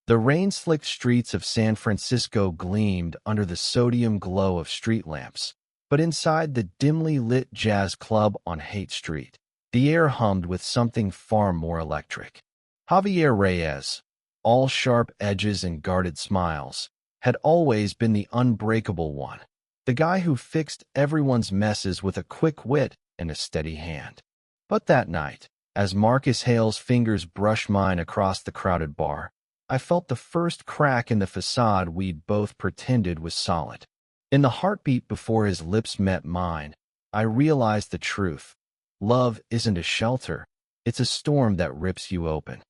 The rain-slicked streets of San Francisco gleamed under the sodium glow of street lamps, but inside the dimly lit jazz club on Haight Street, the air hummed with something far more electric. Javier Reyes, all sharp edges and guarded smiles, had always been the unbreakable one, the guy who fixed everyone's messes with a quick wit and a steady hand. But that night, as Marcus Hale's fingers brushed mine across the crowded bar, I felt the first crack in the facade we'd both pretended was solid. In the heartbeat before his lips met mine, I realized the truth. Love isn't a shelter, it's a storm that rips you open.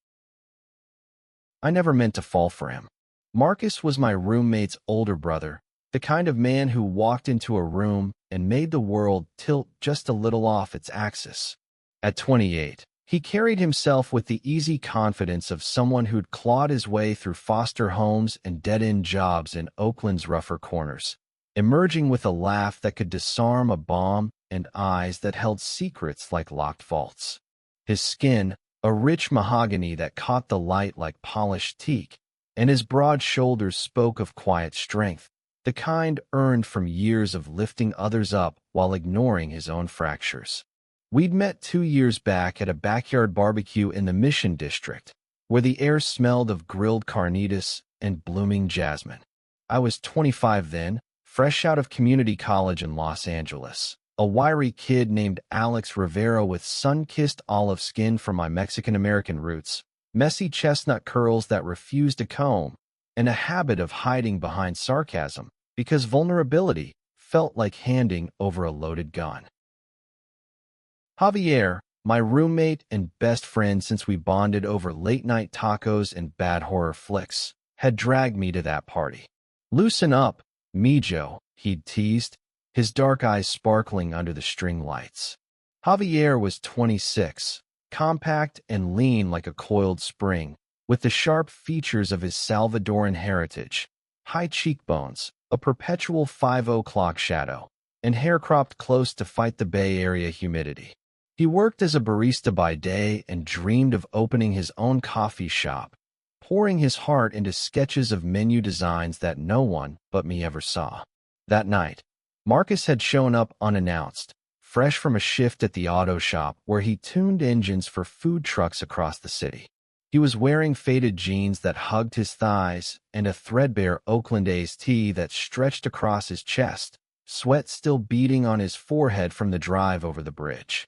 I never meant to fall for him. Marcus was my roommate's older brother, the kind of man who walked into a room and made the world tilt just a little off its axis. At 28, he carried himself with the easy confidence of someone who'd clawed his way through foster homes and dead-end jobs in Oakland's rougher corners, emerging with a laugh that could disarm a bomb and eyes that held secrets like locked vaults. His skin, a rich mahogany that caught the light like polished teak, and his broad shoulders spoke of quiet strength, the kind earned from years of lifting others up while ignoring his own fractures. We'd met 2 years back at a backyard barbecue in the Mission District, where the air smelled of grilled carnitas and blooming jasmine. I was 25 then, fresh out of community college in Los Angeles, a wiry kid named Alex Rivera with sun-kissed olive skin from my Mexican-American roots, messy chestnut curls that refused to comb, and a habit of hiding behind sarcasm because vulnerability felt like handing over a loaded gun. Javier, my roommate and best friend since we bonded over late-night tacos and bad horror flicks, had dragged me to that party. "Loosen up, Mijo," he'd teased, his dark eyes sparkling under the string lights. Javier was 26, compact and lean like a coiled spring, with the sharp features of his Salvadoran heritage, high cheekbones, a perpetual 5 o'clock shadow, and hair cropped close to fight the Bay Area humidity. He worked as a barista by day and dreamed of opening his own coffee shop, pouring his heart into sketches of menu designs that no one but me ever saw. That night, Marcus had shown up unannounced, fresh from a shift at the auto shop where he tuned engines for food trucks across the city. He was wearing faded jeans that hugged his thighs and a threadbare Oakland A's tee that stretched across his chest, sweat still beading on his forehead from the drive over the bridge.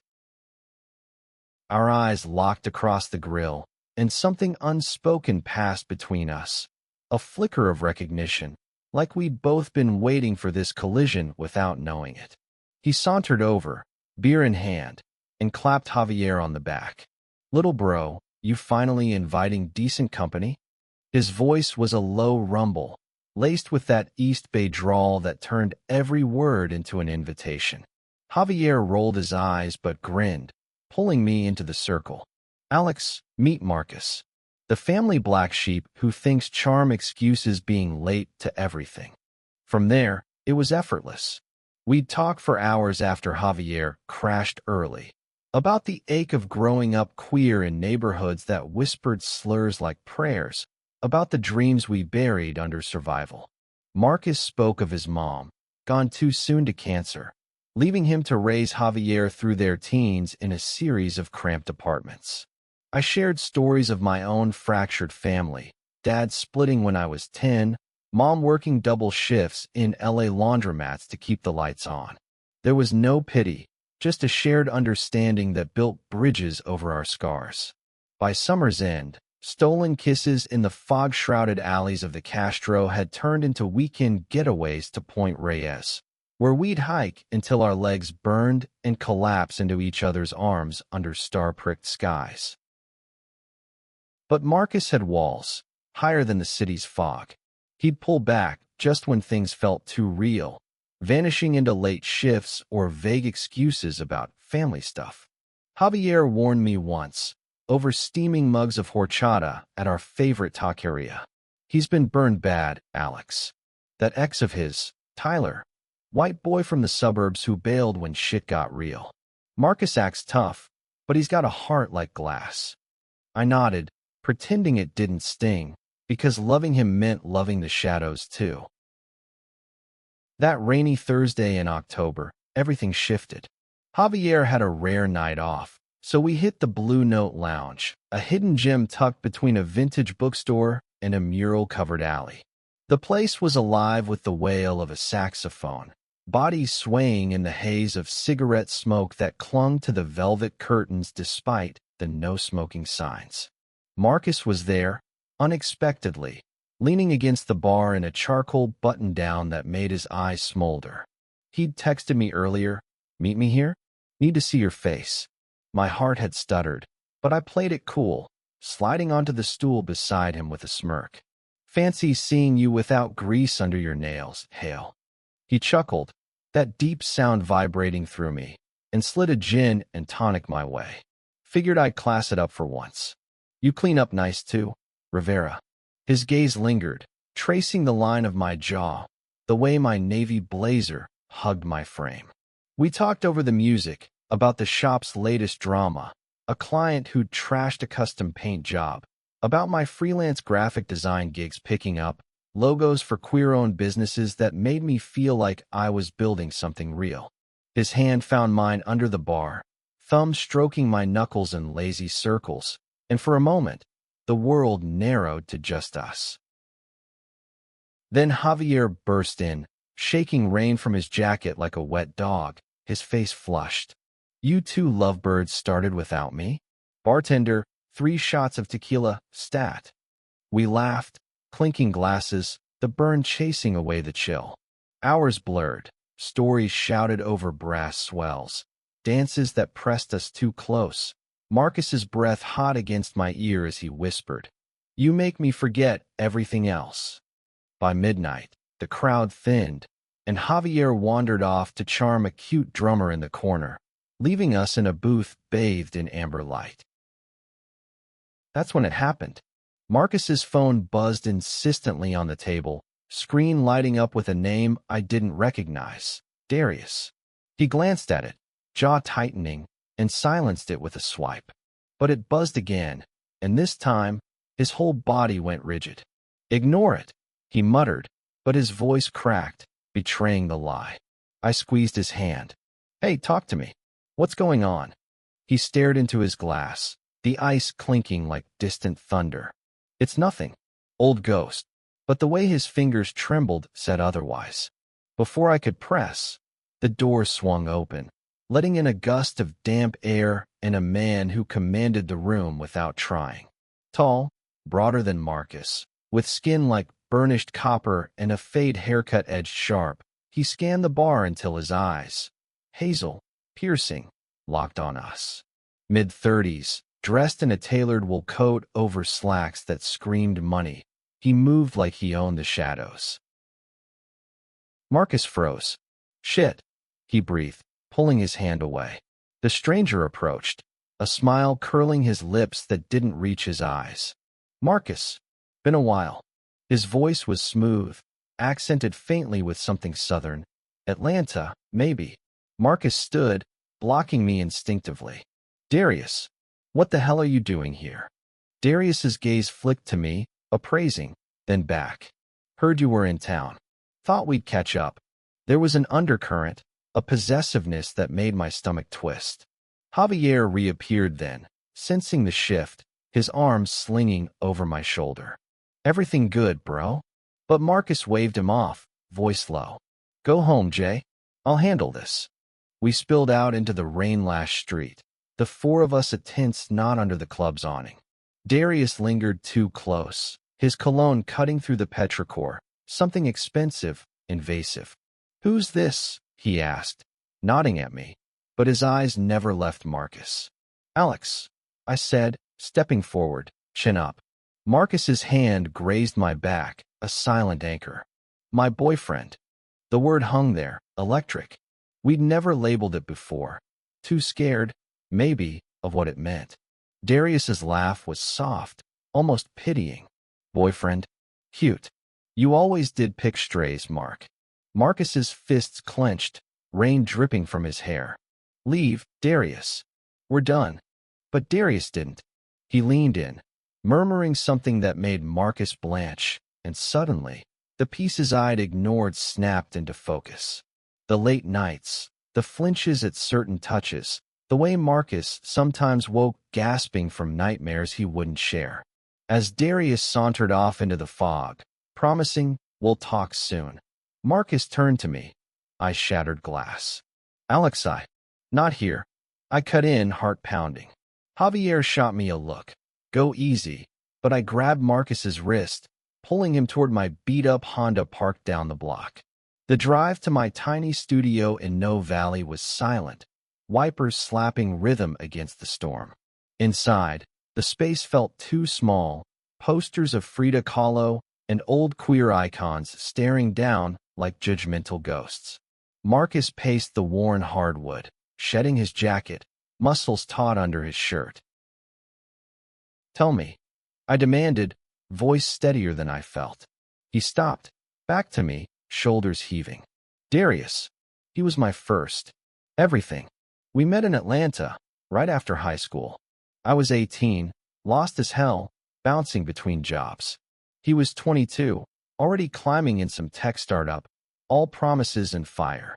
Our eyes locked across the grill, and something unspoken passed between us, a flicker of recognition, like we'd both been waiting for this collision without knowing it. He sauntered over, beer in hand, and clapped Javier on the back. "Little bro, you finally inviting decent company?" His voice was a low rumble, laced with that East Bay drawl that turned every word into an invitation. Javier rolled his eyes but grinned, pulling me into the circle. "Alex, meet Marcus, the family black sheep who thinks charm excuses being late to everything." From there, it was effortless. We'd talk for hours after Javier crashed early, about the ache of growing up queer in neighborhoods that whispered slurs like prayers, about the dreams we buried under survival. Marcus spoke of his mom, gone too soon to cancer, leaving him to raise Javier through their teens in a series of cramped apartments. I shared stories of my own fractured family, dad splitting when I was 10, mom working double shifts in LA laundromats to keep the lights on. There was no pity, just a shared understanding that built bridges over our scars. By summer's end, stolen kisses in the fog-shrouded alleys of the Castro had turned into weekend getaways to Point Reyes, where we'd hike until our legs burned and collapse into each other's arms under star-pricked skies. But Marcus had walls, higher than the city's fog. He'd pull back just when things felt too real, vanishing into late shifts or vague excuses about family stuff. Javier warned me once, over steaming mugs of horchata at our favorite taqueria. "He's been burned bad, Alex. That ex of his, Tyler, white boy from the suburbs who bailed when shit got real. Marcus acts tough, but he's got a heart like glass." I nodded, pretending it didn't sting, because loving him meant loving the shadows too. That rainy Thursday in October, everything shifted. Javier had a rare night off, so we hit the Blue Note Lounge, a hidden gem tucked between a vintage bookstore and a mural-covered alley. The place was alive with the wail of a saxophone, bodies swaying in the haze of cigarette smoke that clung to the velvet curtains despite the no-smoking signs. Marcus was there, unexpectedly, leaning against the bar in a charcoal button-down that made his eyes smolder. He'd texted me earlier, "Meet me here? Need to see your face." My heart had stuttered, but I played it cool, sliding onto the stool beside him with a smirk. "Fancy seeing you without grease under your nails, Hale." He chuckled, that deep sound vibrating through me, and slid a gin and tonic my way. Figured I'd class it up for once. "You clean up nice too, Rivera." His gaze lingered, tracing the line of my jaw, the way my navy blazer hugged my frame. We talked over the music, about the shop's latest drama, a client who'd trashed a custom paint job, about my freelance graphic design gigs picking up, logos for queer-owned businesses that made me feel like I was building something real. His hand found mine under the bar, thumb stroking my knuckles in lazy circles, and for a moment, the world narrowed to just us. Then Javier burst in, shaking rain from his jacket like a wet dog, his face flushed. "You two lovebirds started without me?" "Bartender, 3 shots of tequila, stat." We laughed, clinking glasses, the burn chasing away the chill. Hours blurred, stories shouted over brass swells, dances that pressed us too close. Marcus's breath hot against my ear as he whispered, "You make me forget everything else." By midnight, the crowd thinned, and Javier wandered off to charm a cute drummer in the corner, leaving us in a booth bathed in amber light. That's when it happened. Marcus's phone buzzed insistently on the table, screen lighting up with a name I didn't recognize, Darius. He glanced at it, jaw tightening, and silenced it with a swipe. But it buzzed again, and this time, his whole body went rigid. "Ignore it," he muttered, but his voice cracked, betraying the lie. I squeezed his hand. "Hey, talk to me. What's going on?" He stared into his glass, the ice clinking like distant thunder. "It's nothing, old ghost," but the way his fingers trembled said otherwise. Before I could press, the door swung open, letting in a gust of damp air and a man who commanded the room without trying. Tall, broader than Marcus, with skin like burnished copper and a fade haircut edged sharp, he scanned the bar until his eyes, hazel, piercing, locked on us. Mid-30s, dressed in a tailored wool coat over slacks that screamed money, he moved like he owned the shadows. Marcus froze. "Shit," he breathed, pulling his hand away. The stranger approached, a smile curling his lips that didn't reach his eyes. "Marcus, been a while." His voice was smooth, accented faintly with something southern. "Atlanta, maybe." Marcus stood, blocking me instinctively. "Darius, what the hell are you doing here?" Darius's gaze flicked to me, appraising, then back. "Heard you were in town. Thought we'd catch up." There was an undercurrent, a possessiveness that made my stomach twist. Javier reappeared then, sensing the shift, his arms slinging over my shoulder. "Everything good, bro?" But Marcus waved him off, voice low. "Go home, Jay. I'll handle this." We spilled out into the rain-lashed street, the 4 of us a tense knot under the club's awning. Darius lingered too close, his cologne cutting through the petrichor, something expensive, invasive. "Who's this?" he asked, nodding at me, but his eyes never left Marcus. "Alex," I said, stepping forward, chin up. Marcus's hand grazed my back, a silent anchor. "My boyfriend." The word hung there, electric. We'd never labeled it before. Too scared, maybe, of what it meant. Darius's laugh was soft, almost pitying. "Boyfriend? Cute. You always did pick strays, Mark." Marcus's fists clenched, rain dripping from his hair. "Leave, Darius. We're done." But Darius didn't. He leaned in, murmuring something that made Marcus blanch, and suddenly, the pieces I'd ignored snapped into focus. The late nights, the flinches at certain touches, the way Marcus sometimes woke gasping from nightmares he wouldn't share. As Darius sauntered off into the fog, promising, "We'll talk soon," Marcus turned to me. I shattered glass. "Alexei, not here." I cut in, heart pounding. Javier shot me a look. "Go easy," but I grabbed Marcus's wrist, pulling him toward my beat-up Honda parked down the block. The drive to my tiny studio in No Valley was silent, wipers slapping rhythm against the storm. Inside, the space felt too small, posters of Frida Kahlo and old queer icons staring down like judgmental ghosts. Marcus paced the worn hardwood, shedding his jacket, muscles taut under his shirt. "Tell me," I demanded, voice steadier than I felt. He stopped, back to me, shoulders heaving. "Darius. He was my first. Everything. We met in Atlanta, right after high school. I was 18, lost as hell, bouncing between jobs. He was 22, already climbing in some tech startup, all promises and fire."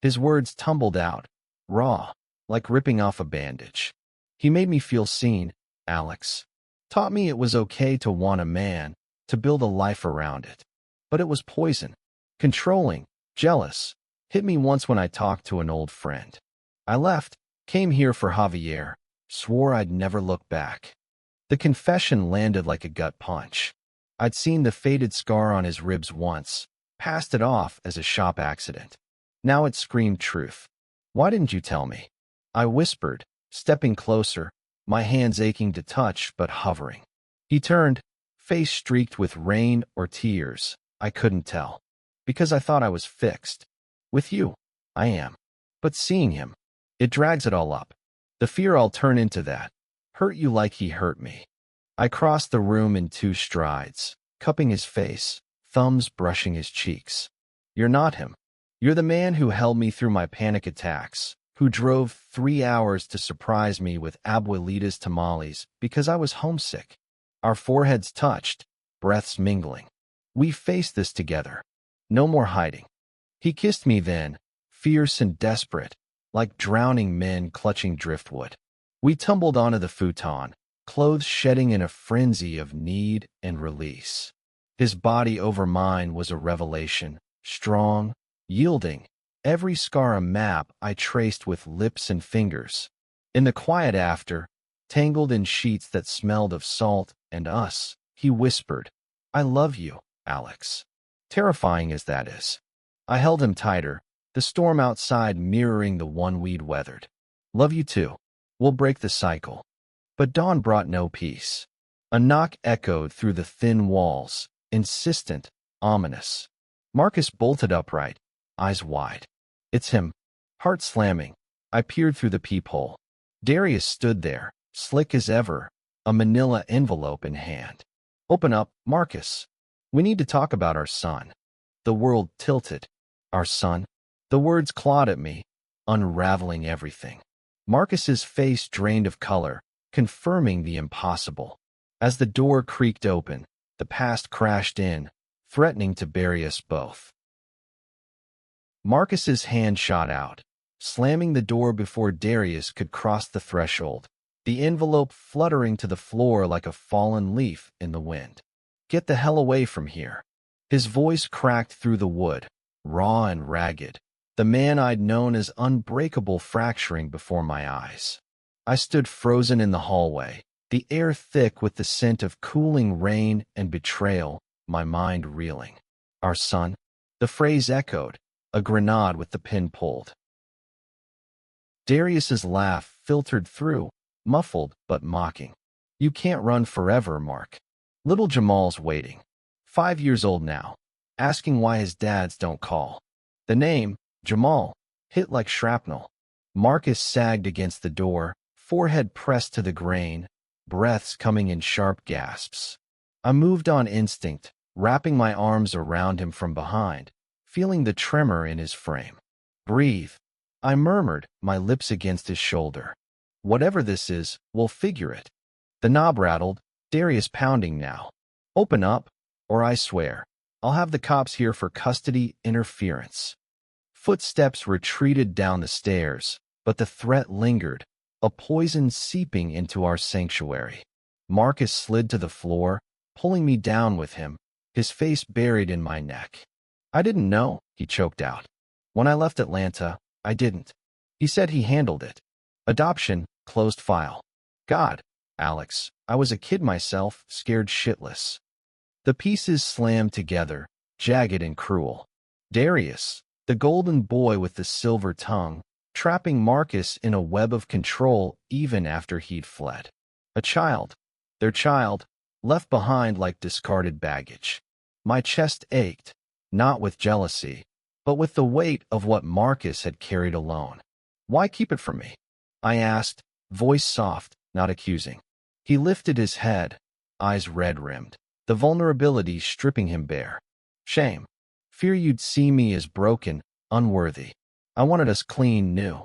His words tumbled out, raw, like ripping off a bandage. "He made me feel seen, Alex. Taught me it was okay to want a man, to build a life around it. But it was poison. Controlling, jealous. Hit me once when I talked to an old friend. I left, came here for Javier, swore I'd never look back." The confession landed like a gut punch. I'd seen the faded scar on his ribs once, passed it off as a shop accident. Now it screamed truth. "Why didn't you tell me?" I whispered, stepping closer, my hands aching to touch but hovering. He turned, face streaked with rain or tears. I couldn't tell. Because I thought I was fixed. With you, I am. But seeing him, it drags it all up. The fear I'll turn into that. Hurt you like he hurt me. I crossed the room in 2 strides, cupping his face, thumbs brushing his cheeks. "You're not him. You're the man who held me through my panic attacks, who drove 3 hours to surprise me with abuelita's tamales because I was homesick." Our foreheads touched, breaths mingling. "We faced this together. No more hiding." He kissed me then, fierce and desperate, like drowning men clutching driftwood. We tumbled onto the futon, clothes shedding in a frenzy of need and release. His body over mine was a revelation, strong, yielding, every scar a map I traced with lips and fingers. In the quiet after, tangled in sheets that smelled of salt and us, he whispered, "I love you, Alex." Terrifying as that is. I held him tighter, the storm outside mirroring the one we'd weathered. "Love you too. We'll break the cycle." But dawn brought no peace. A knock echoed through the thin walls, insistent, ominous. Marcus bolted upright, eyes wide. "It's him." Heart slamming, I peered through the peephole. Darius stood there, slick as ever, a manila envelope in hand. "Open up, Marcus. We need to talk about our son." The world tilted. "Our son?" The words clawed at me, unraveling everything. Marcus's face drained of color, confirming the impossible. As the door creaked open, the past crashed in, threatening to bury us both. Marcus's hand shot out, slamming the door before Darius could cross the threshold, the envelope fluttering to the floor like a fallen leaf in the wind. "Get the hell away from here." His voice cracked through the wood, raw and ragged, the man I'd known as unbreakable fracturing before my eyes. I stood frozen in the hallway, the air thick with the scent of cooling rain and betrayal, my mind reeling. "Our son?" The phrase echoed, a grenade with the pin pulled. Darius's laugh filtered through, muffled but mocking. "You can't run forever, Mark. Little Jamal's waiting. 5 years old now, asking why his dads don't call." The name, Jamal, hit like shrapnel. Marcus sagged against the door, forehead pressed to the grain, breaths coming in sharp gasps. I moved on instinct, wrapping my arms around him from behind, feeling the tremor in his frame. "Breathe," I murmured, my lips against his shoulder. "Whatever this is, we'll figure it." The knob rattled, Darius pounding now. Open up, or I swear, I'll have the cops here for custody interference. Footsteps retreated down the stairs, but the threat lingered, a poison seeping into our sanctuary. Marcus slid to the floor, pulling me down with him, his face buried in my neck. I didn't know, he choked out. When I left Atlanta, I didn't. He said he handled it. Adoption, closed file. God, Alex, I was a kid myself, scared shitless. The pieces slammed together, jagged and cruel. Darius, the golden boy with the silver tongue, trapping Marcus in a web of control even after he'd fled. A child, their child, left behind like discarded baggage. My chest ached, not with jealousy, but with the weight of what Marcus had carried alone. Why keep it from me? I asked, voice soft, not accusing. He lifted his head, eyes red-rimmed, the vulnerability stripping him bare. Shame. Fear you'd see me as broken, unworthy. I wanted us clean, new.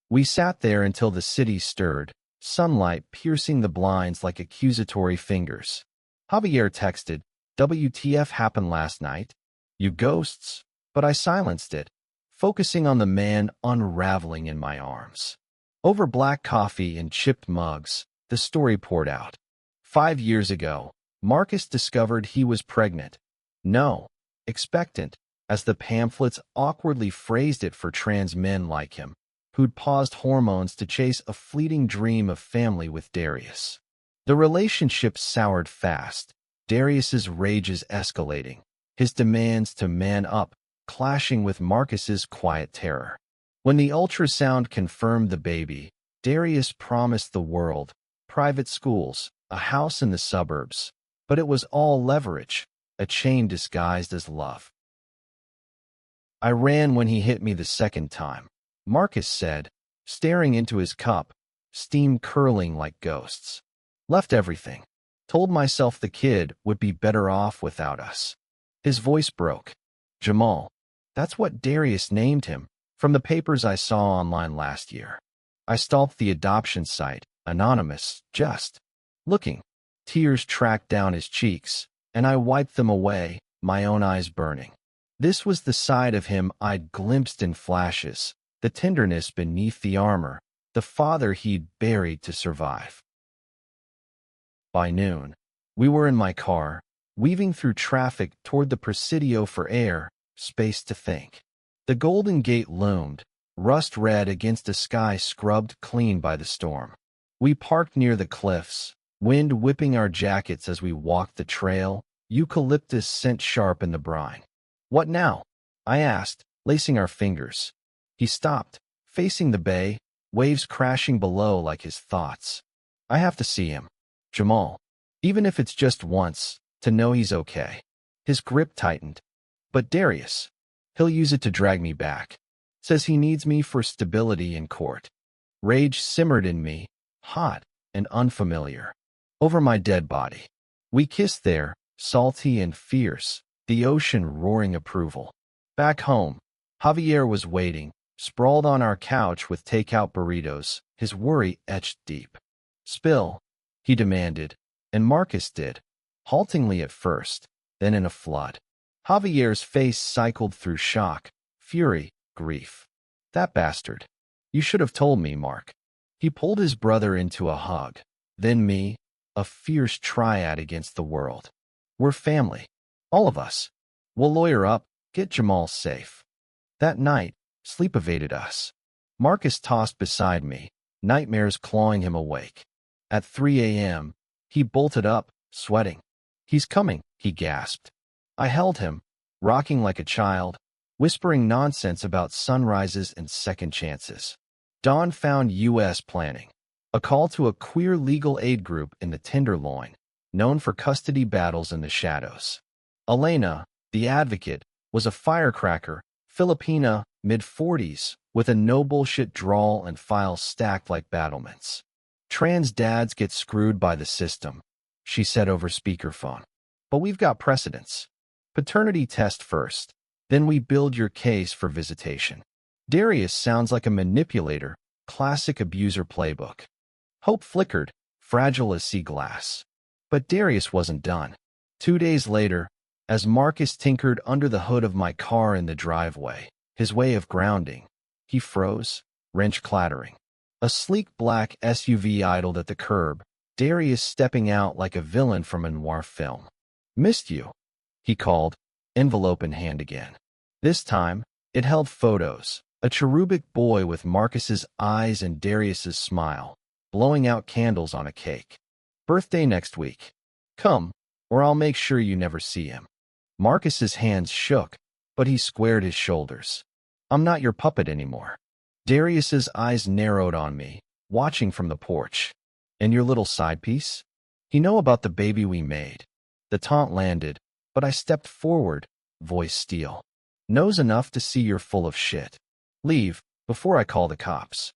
We sat there until the city stirred, sunlight piercing the blinds like accusatory fingers. Javier texted, WTF happened last night? You ghosts? But I silenced it, focusing on the man unraveling in my arms. Over black coffee and chipped mugs, the story poured out. 5 years ago, Marcus discovered he was pregnant. No, expectant, as the pamphlets awkwardly phrased it for trans men like him, who'd paused hormones to chase a fleeting dream of family with Darius. The relationship soured fast, Darius's rages escalating, his demands to man up clashing with Marcus's quiet terror. When the ultrasound confirmed the baby, Darius promised the world, private schools, a house in the suburbs, but it was all leverage, a chain disguised as love. I ran when he hit me the second time, Marcus said, staring into his cup, steam curling like ghosts. Left everything. Told myself the kid would be better off without us. His voice broke. Jamal. That's what Darius named him, from the papers I saw online last year. I stalked the adoption site, anonymous, just looking. Tears tracked down his cheeks, and I wiped them away, my own eyes burning. This was the side of him I'd glimpsed in flashes, the tenderness beneath the armor, the father he'd buried to survive. By noon, we were in my car, weaving through traffic toward the Presidio for air, space to think. The Golden Gate loomed, rust red against a sky scrubbed clean by the storm. We parked near the cliffs, wind whipping our jackets as we walked the trail, eucalyptus scent sharp in the brine. What now? I asked, lacing our fingers. He stopped, facing the bay, waves crashing below like his thoughts. I have to see him. Jamal. Even if it's just once, to know he's okay. His grip tightened. But Darius, he'll use it to drag me back. Says he needs me for stability in court. Rage simmered in me, hot and unfamiliar. Over my dead body. We kissed there, salty and fierce, the ocean roaring approval. Back home, Javier was waiting, sprawled on our couch with takeout burritos, his worry etched deep. Spill, he demanded, and Marcus did, haltingly at first, then in a flood. Javier's face cycled through shock, fury, grief. That bastard. You should have told me, Mark. He pulled his brother into a hug, then me, a fierce triad against the world. We're family. All of us. We'll lawyer up, get Jamal safe. That night, sleep evaded us. Marcus tossed beside me, nightmares clawing him awake. At 3 a.m., he bolted up, sweating. He's coming, he gasped. I held him, rocking like a child, whispering nonsense about sunrises and second chances. Dawn found U.S. planning, a call to a queer legal aid group in the Tenderloin, known for custody battles in the shadows. Elena, the advocate, was a firecracker, Filipina, mid-40s, with a no-bullshit drawl and files stacked like battlements. Trans dads get screwed by the system, she said over speakerphone. But we've got precedents. Paternity test first, then we build your case for visitation. Darius sounds like a manipulator, classic abuser playbook. Hope flickered, fragile as sea glass. But Darius wasn't done. 2 days later, as Marcus tinkered under the hood of my car in the driveway, his way of grounding, he froze, wrench clattering. A sleek black SUV idled at the curb, Darius stepping out like a villain from a noir film. "Missed you," he called, envelope in hand again. This time, it held photos, a cherubic boy with Marcus's eyes and Darius's smile, blowing out candles on a cake. "Birthday next week. Come, or I'll make sure you never see him." Marcus's hands shook, but he squared his shoulders. "I'm not your puppet anymore." Darius's eyes narrowed on me, watching from the porch. "And your little side piece? You know about the baby we made?" The taunt landed, but I stepped forward, voice steel. "Knows enough to see you're full of shit. Leave, before I call the cops."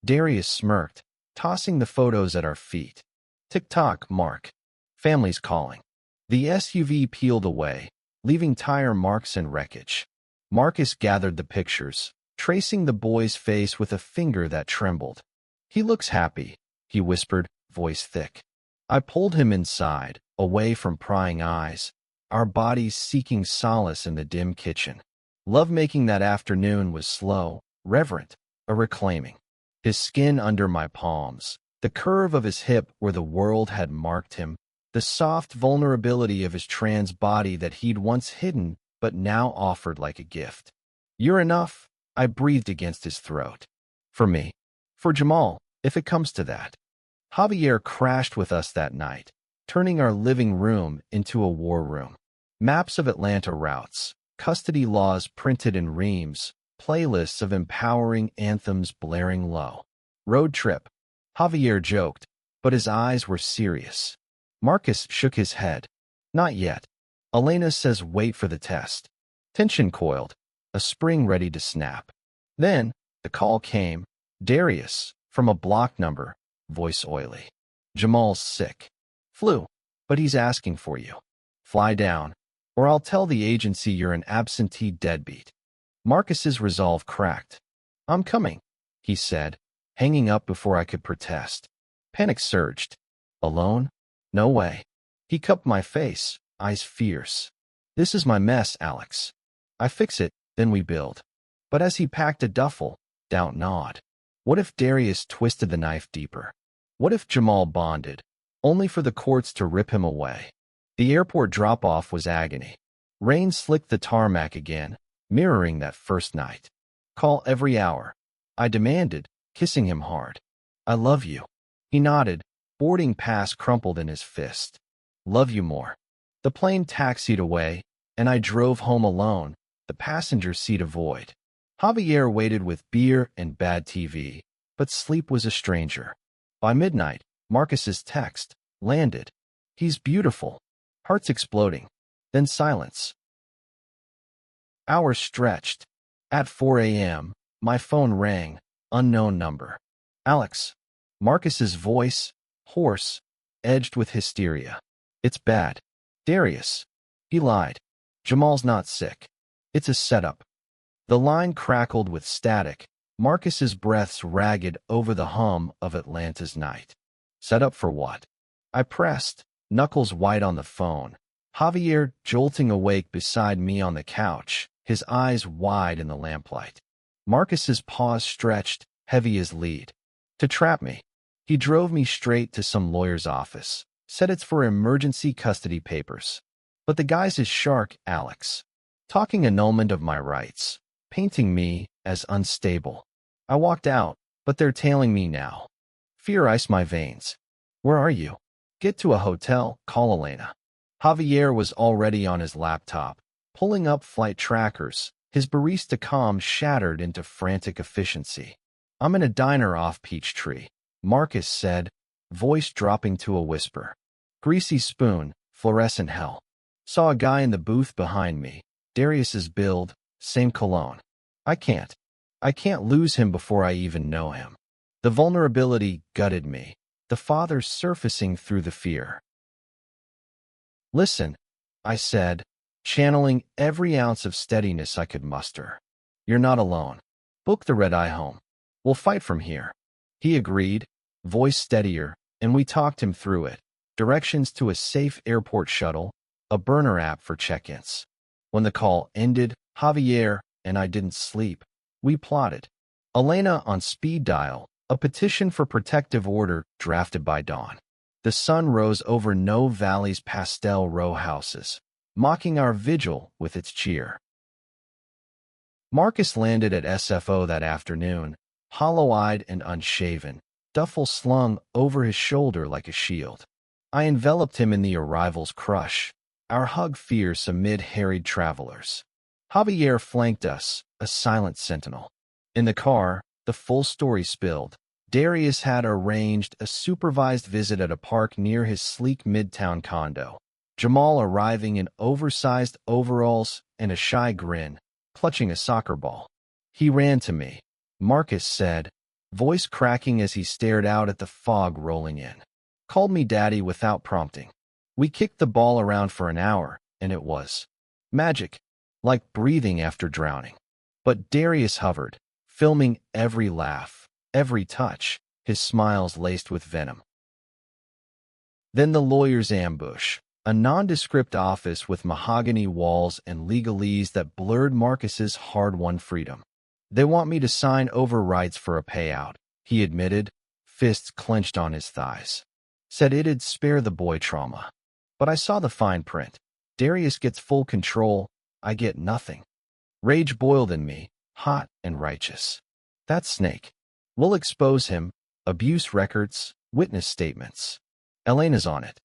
Darius smirked, tossing the photos at our feet. "Tick-tock, Mark. Family's calling." The SUV peeled away, leaving tire marks and wreckage. Marcus gathered the pictures, tracing the boy's face with a finger that trembled. "He looks happy," he whispered, voice thick. I pulled him inside, away from prying eyes, our bodies seeking solace in the dim kitchen. Lovemaking that afternoon was slow, reverent, a reclaiming. His skin under my palms, the curve of his hip where the world had marked him, the soft vulnerability of his trans body that he'd once hidden but now offered like a gift. "You're enough," I breathed against his throat. "For me. For Jamal, if it comes to that." Javier crashed with us that night, turning our living room into a war room. Maps of Atlanta routes, custody laws printed in reams, playlists of empowering anthems blaring low. "Road trip," Javier joked, but his eyes were serious. Marcus shook his head. "Not yet. Elena says wait for the test." Tension coiled, a spring ready to snap. Then, the call came. "Darius," from a block number, voice oily. "Jamal's sick. Flu, but he's asking for you. Fly down, or I'll tell the agency you're an absentee deadbeat." Marcus's resolve cracked. "I'm coming," he said, hanging up before I could protest. Panic surged. "Alone? No way." He cupped my face, eyes fierce. "This is my mess, Alex. I fix it, then we build." But as he packed a duffel, doubt gnawed. What if Darius twisted the knife deeper? What if Jamal bonded, only for the courts to rip him away? The airport drop-off was agony. Rain slicked the tarmac again, mirroring that first night. "Call every hour," I demanded, kissing him hard. "I love you." He nodded, boarding pass crumpled in his fist. "Love you more." The plane taxied away, and I drove home alone, the passenger seat a void. Javier waited with beer and bad TV, but sleep was a stranger. By midnight, Marcus's text landed. "He's beautiful." Hearts exploding. Then silence. Hours stretched. At 4 a.m., my phone rang, unknown number. "Alex." Marcus's voice, hoarse, edged with hysteria. "It's bad. Darius." He lied. "Jamal's not sick. It's a setup." The line crackled with static, Marcus's breaths ragged over the hum of Atlanta's night. "Set up for what?" I pressed, knuckles white on the phone. Javier jolting awake beside me on the couch, his eyes wide in the lamplight. Marcus's paws stretched, heavy as lead. "To trap me." He drove me straight to some lawyer's office, said it's for emergency custody papers. But the guy's is shark, Alex. Talking annulment of my rights, painting me as unstable. I walked out, but they're tailing me now. Fear iced my veins. "Where are you?" "Get to a hotel, call Elena." Javier was already on his laptop, pulling up flight trackers, his barista calm shattered into frantic efficiency. "I'm in a diner off Peachtree," Marcus said, voice dropping to a whisper. "Greasy spoon, fluorescent hell." Saw a guy in the booth behind me, Darius's build, same cologne. I can't lose him before I even know him. The vulnerability gutted me, the father surfacing through the fear. "Listen," I said, channeling every ounce of steadiness I could muster. "You're not alone. Book the red-eye home. We'll fight from here." He agreed, voice steadier, and we talked him through it. directions to a safe airport shuttle, a burner app for check-ins. When the call ended, Javier and I didn't sleep. We plotted. Elena on speed dial, a petition for protective order drafted by dawn. The sun rose over No Valley's pastel row houses, mocking our vigil with its cheer. Marcus landed at SFO that afternoon, hollow-eyed and unshaven, duffel slung over his shoulder like a shield. I enveloped him in the arrival's crush, our hug fierce amid harried travelers. Javier flanked us, a silent sentinel. In the car, the full story spilled. Darius had arranged a supervised visit at a park near his sleek midtown condo. Jamal arriving in oversized overalls and a shy grin, clutching a soccer ball. He ran to me, Marcus said, voice cracking as he stared out at the fog rolling in. Called me daddy without prompting. We kicked the ball around for an hour, and it was magic, like breathing after drowning. But Darius hovered, filming every laugh, every touch, his smiles laced with venom. Then the lawyer's ambush, a nondescript office with mahogany walls and legalese that blurred Marcus's hard-won freedom. They want me to sign over rights for a payout, he admitted, fists clenched on his thighs. Said it'd spare the boy trauma. But I saw the fine print. Darius gets full control, I get nothing. Rage boiled in me, hot and righteous. That snake. We'll expose him, abuse records, witness statements. Elena's on it.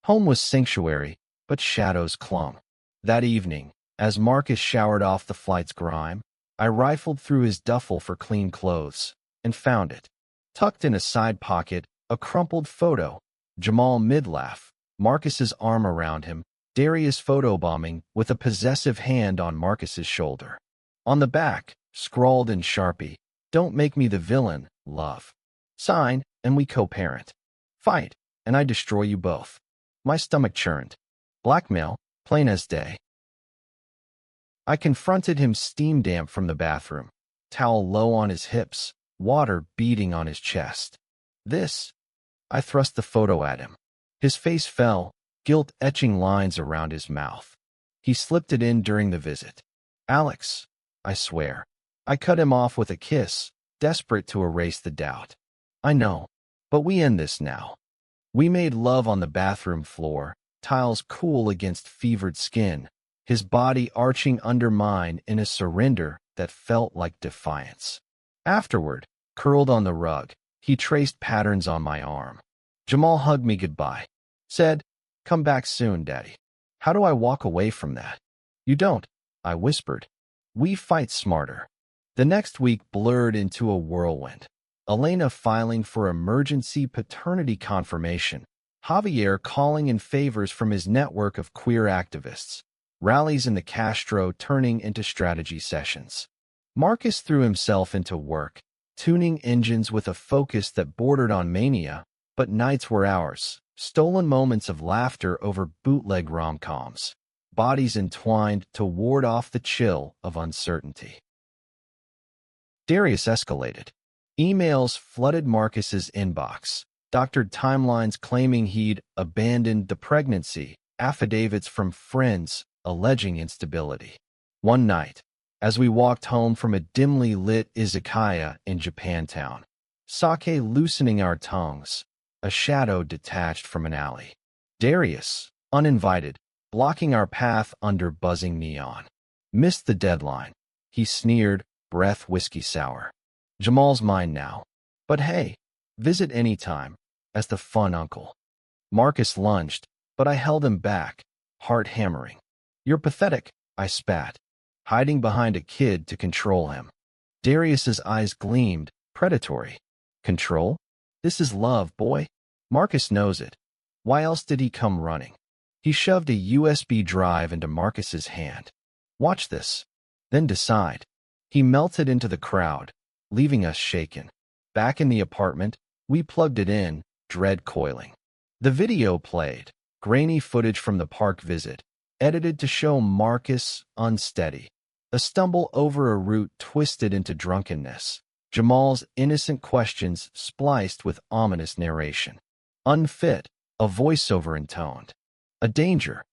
Home was sanctuary, but shadows clung. That evening, as Marcus showered off the flight's grime, I rifled through his duffel for clean clothes, and found it. Tucked in a side pocket, a crumpled photo. Jamal mid-laugh, Marcus's arm around him, Darius photobombing with a possessive hand on Marcus's shoulder. On the back, scrawled in Sharpie, "Don't make me the villain, love." Sign, and we co-parent. Fight, and I destroy you both. My stomach churned. Blackmail, plain as day. I confronted him steam-damp from the bathroom, towel low on his hips, water beating on his chest. This? I thrust the photo at him. His face fell, guilt etching lines around his mouth. He slipped it in during the visit. Alex, I swear. I cut him off with a kiss, desperate to erase the doubt. I know, but we end this now. We made love on the bathroom floor, tiles cool against fevered skin, his body arching under mine in a surrender that felt like defiance. Afterward, curled on the rug, he traced patterns on my arm. Jamal hugged me goodbye. Said, "Come back soon, Daddy." How do I walk away from that? You don't, I whispered. We fight smarter. The next week blurred into a whirlwind. Elena filing for emergency paternity confirmation. Javier calling in favors from his network of queer activists. Rallies in the Castro turning into strategy sessions. Marcus threw himself into work, tuning engines with a focus that bordered on mania, but nights were ours. Stolen moments of laughter over bootleg rom-coms. Bodies entwined to ward off the chill of uncertainty. Darius escalated. Emails flooded Marcus's inbox. Doctored timelines claiming he'd abandoned the pregnancy. Affidavits from friends alleging instability. One night, as we walked home from a dimly lit izakaya in Japantown, sake loosening our tongues, a shadow detached from an alley. Darius, uninvited, blocking our path under buzzing neon. Missed the deadline. He sneered, breath whiskey sour. Jamal's mine now. But hey, visit anytime, as the fun uncle. Marcus lunged, but I held him back, heart hammering. You're pathetic, I spat, hiding behind a kid to control him. Darius's eyes gleamed, predatory. Control? This is love, boy. Marcus knows it. Why else did he come running? He shoved a USB drive into Marcus's hand. Watch this. Then decide. He melted into the crowd, leaving us shaken. Back in the apartment, we plugged it in, dread coiling. The video played, grainy footage from the park visit, edited to show Marcus unsteady. A stumble over a route twisted into drunkenness. Jamal's innocent questions spliced with ominous narration. Unfit, A voiceover intoned. A danger.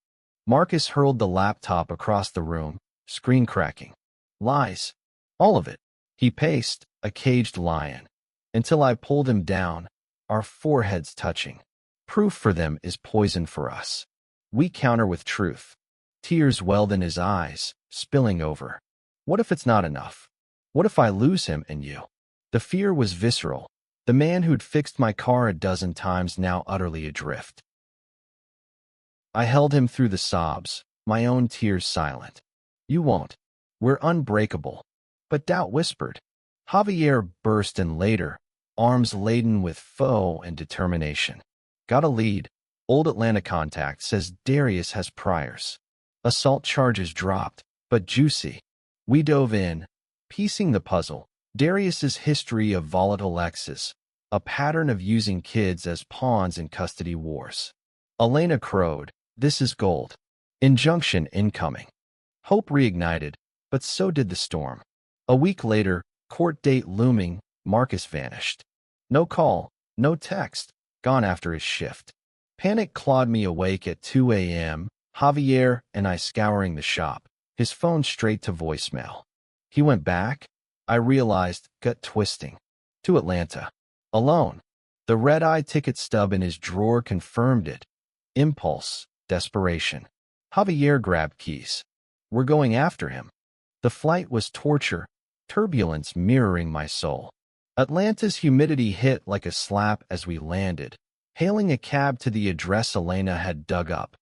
Marcus hurled the laptop across the room, screen cracking. Lies. All of it. He paced, a caged lion, until I pulled him down, our foreheads touching. Proof for them is poison for us. We counter with truth. Tears welled in his eyes, spilling over. What if it's not enough? What if I lose him and you? The fear was visceral. The man who'd fixed my car a dozen times now utterly adrift. I held him through the sobs, my own tears silent. You won't. We're unbreakable. But doubt whispered. Javier burst in later, arms laden with foe and determination. Got a lead. Old Atlanta contact says Darius has priors. Assault charges dropped, but juicy. We dove in, piecing the puzzle. Darius's history of volatile exes, a pattern of using kids as pawns in custody wars. Elena crowed, "This is gold." Injunction incoming. Hope reignited, but so did the storm. A week later, court date looming, Marcus vanished. No call, no text, gone after his shift. Panic clawed me awake at 2 a.m., Javier and I scouring the shop, his phone straight to voicemail. He went back, I realized, gut twisting, to Atlanta. Alone. The red-eye ticket stub in his drawer confirmed it. Impulse, desperation. Javier grabbed keys. We're going after him. The flight was torture, turbulence mirroring my soul. Atlanta's humidity hit like a slap as we landed, hailing a cab to the address Elena had dug up.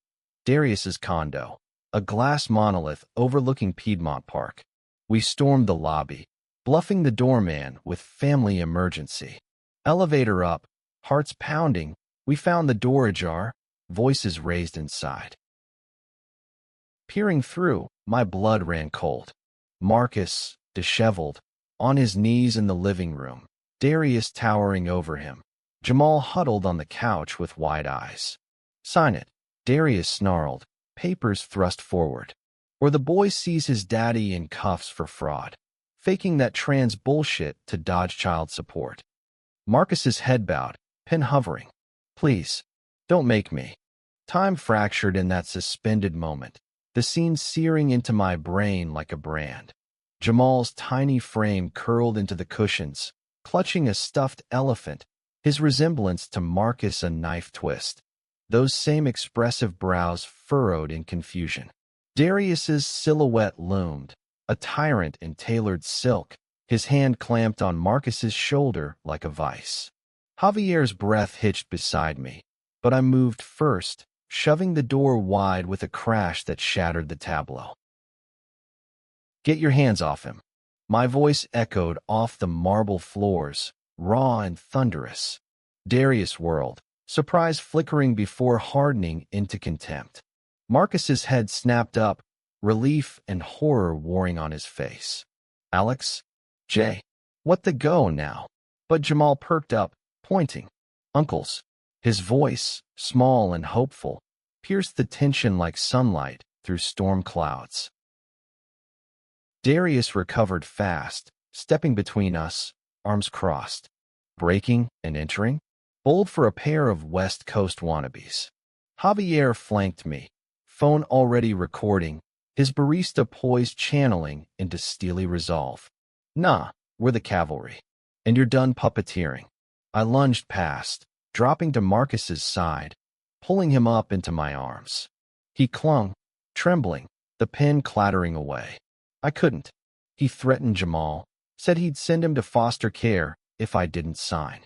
Darius's condo, a glass monolith overlooking Piedmont Park. We stormed the lobby, bluffing the doorman with family emergency. Elevator up, hearts pounding, we found the door ajar, voices raised inside. Peering through, my blood ran cold. Marcus, disheveled, on his knees in the living room, Darius towering over him. Jamal huddled on the couch with wide eyes. Sign it, Darius snarled, papers thrust forward. Or the boy sees his daddy in cuffs for fraud, faking that trans bullshit to dodge child support. Marcus's head bowed, pen hovering. Please, don't make me. Time fractured in that suspended moment, the scene searing into my brain like a brand. Jamal's tiny frame curled into the cushions, clutching a stuffed elephant, his resemblance to Marcus a knife twist. Those same expressive brows furrowed in confusion. Darius's silhouette loomed, a tyrant in tailored silk, his hand clamped on Marcus's shoulder like a vice. Javier's breath hitched beside me, but I moved first, shoving the door wide with a crash that shattered the tableau. Get your hands off him. My voice echoed off the marble floors, raw and thunderous. Darius whirled, surprise flickering before hardening into contempt. Marcus's head snapped up, relief and horror warring on his face. Alex? Jay? What the go now? But Jamal perked up, pointing. Uncles. His voice, small and hopeful, pierced the tension like sunlight through storm clouds. Darius recovered fast, stepping between us, arms crossed. Breaking and entering? Bold for a pair of West Coast wannabes. Javier flanked me, phone already recording, his barista poised channeling into steely resolve. Nah, we're the cavalry. And you're done puppeteering. I lunged past, dropping to Marcus's side, pulling him up into my arms. He clung, trembling, the pen clattering away. I couldn't. He threatened Jamal, said he'd send him to foster care if I didn't sign.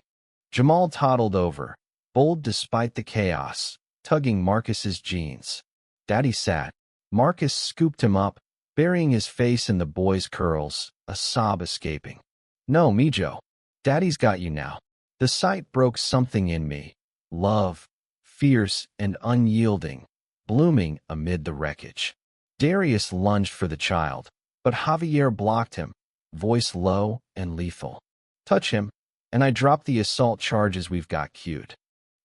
Jamal toddled over, bold despite the chaos, tugging Marcus's jeans. Daddy sat. Marcus scooped him up, burying his face in the boy's curls, a sob escaping. No, Mijo. Daddy's got you now. The sight broke something in me. Love, fierce and unyielding, blooming amid the wreckage. Darius lunged for the child, but Javier blocked him, voice low and lethal. Touch him, and I drop the assault charges we've got queued.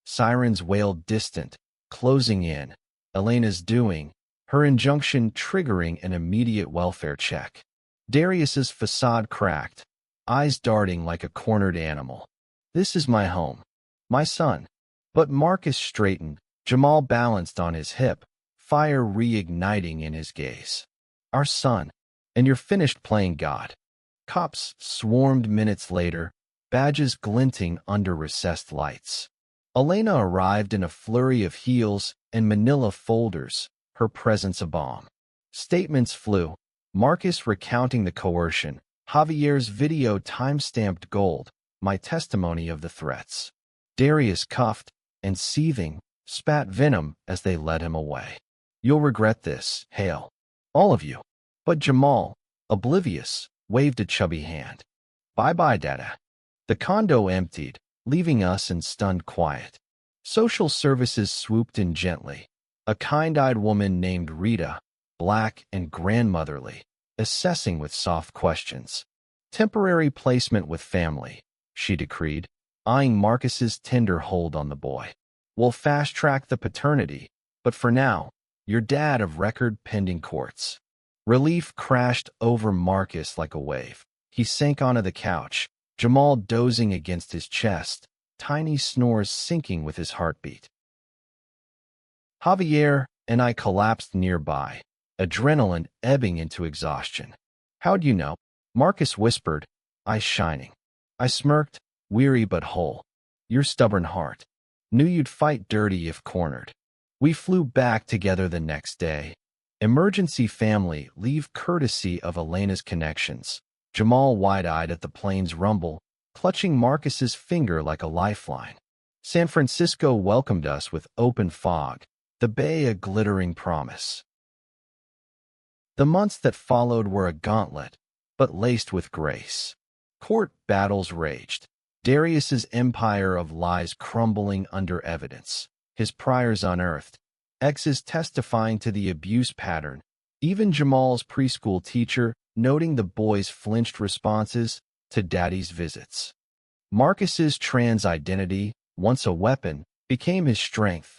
Sirens wailed distant, closing in. Elena's doing, her injunction triggering an immediate welfare check. Darius's facade cracked, eyes darting like a cornered animal. This is my home. My son. But Marcus straightened, Jamal balanced on his hip, fire reigniting in his gaze. Our son, and you're finished playing God. Cops swarmed minutes later, badges glinting under recessed lights. Elena arrived in a flurry of heels and manila folders, her presence a bomb. Statements flew, Marcus recounting the coercion, Javier's video time-stamped gold, my testimony of the threats. Darius cuffed and seething, spat venom as they led him away. You'll regret this, Hale. All of you. But Jamal, oblivious, waved a chubby hand. Bye-bye, Dada. The condo emptied, leaving us in stunned quiet. Social services swooped in gently. A kind-eyed woman named Rita, black and grandmotherly, assessing with soft questions. Temporary placement with family, she decreed, eyeing Marcus's tender hold on the boy. We'll fast-track the paternity, but for now, your dad of record pending courts. Relief crashed over Marcus like a wave. He sank onto the couch, Jamal dozing against his chest, tiny snores syncing with his heartbeat. Javier and I collapsed nearby, adrenaline ebbing into exhaustion. How'd you know? Marcus whispered, eyes shining. I smirked, weary but whole. Your stubborn heart. Knew you'd fight dirty if cornered. We flew back together the next day. Emergency family leave courtesy of Elena's connections. Jamal wide-eyed at the plane's rumble, clutching Marcus's finger like a lifeline. San Francisco welcomed us with open fog, the bay a glittering promise. The months that followed were a gauntlet, but laced with grace. Court battles raged, Darius's empire of lies crumbling under evidence, his priors unearthed, exes testifying to the abuse pattern, even Jamal's preschool teacher noting the boy's flinched responses to daddy's visits. Marcus's trans identity, once a weapon, became his strength.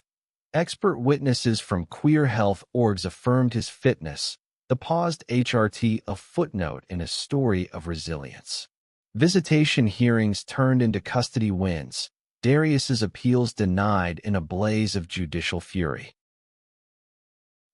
Expert witnesses from queer health orgs affirmed his fitness, the paused HRT a footnote in a story of resilience. Visitation hearings turned into custody wins, Darius's appeals denied in a blaze of judicial fury.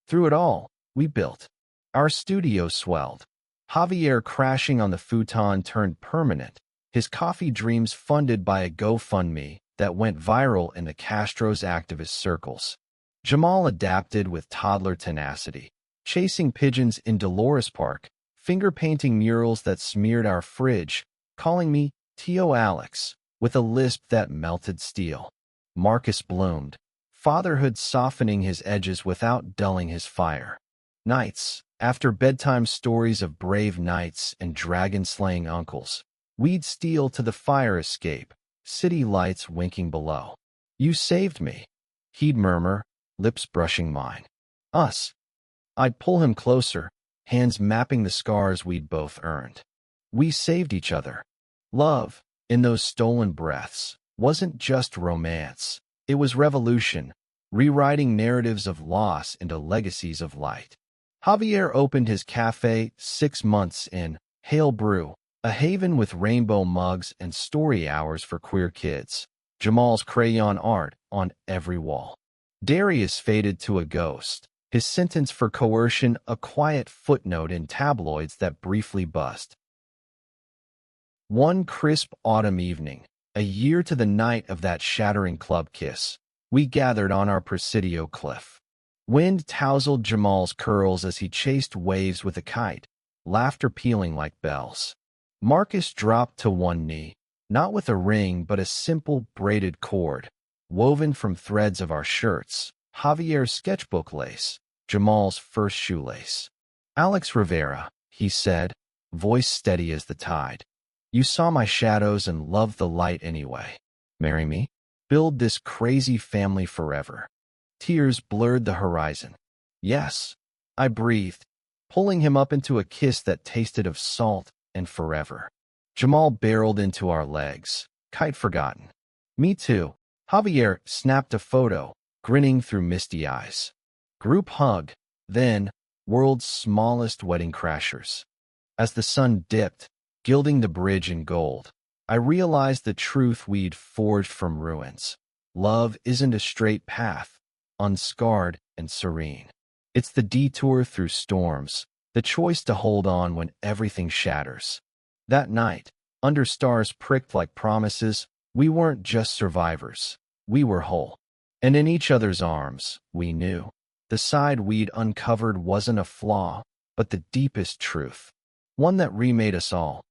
Through it all, we built. Our studio swelled. Javier crashing on the futon turned permanent, his coffee dreams funded by a GoFundMe that went viral in the Castro's activist circles. Jamal adapted with toddler tenacity, chasing pigeons in Dolores Park, finger-painting murals that smeared our fridge, calling me Tio Alex, with a lisp that melted steel. Marcus bloomed, fatherhood softening his edges without dulling his fire. Nights, after bedtime stories of brave knights and dragon-slaying uncles, we'd steal to the fire escape, city lights winking below. You saved me, he'd murmur, lips brushing mine. Us. I'd pull him closer, hands mapping the scars we'd both earned. We saved each other. Love, in those stolen breaths, wasn't just romance. It was revolution, rewriting narratives of loss into legacies of light. Javier opened his cafe 6 months in, Hale Brew, a haven with rainbow mugs and story hours for queer kids. Jamal's crayon art on every wall. Darius faded to a ghost, his sentence for coercion a quiet footnote in tabloids that briefly buzzed. One crisp autumn evening, a year to the night of that shattering club kiss, we gathered on our Presidio cliff. Wind tousled Jamal's curls as he chased waves with a kite, laughter pealing like bells. Marcus dropped to one knee, not with a ring but a simple braided cord, woven from threads of our shirts, Javier's sketchbook lace, Jamal's first shoelace. Alex Rivera, he said, voice steady as the tide. You saw my shadows and loved the light anyway. Marry me? Build this crazy family forever. Tears blurred the horizon. Yes, I breathed, pulling him up into a kiss that tasted of salt and forever. Jamal barreled into our legs, kite forgotten. Me too. Javier snapped a photo, grinning through misty eyes. Group hug, then, world's smallest wedding crashers. As the sun dipped, gilding the bridge in gold, I realized the truth we'd forged from ruins. Love isn't a straight path, unscarred and serene. It's the detour through storms, the choice to hold on when everything shatters. That night, under stars pricked like promises, we weren't just survivors. We were whole. And in each other's arms, we knew. The side we'd uncovered wasn't a flaw, but the deepest truth. One that remade us all,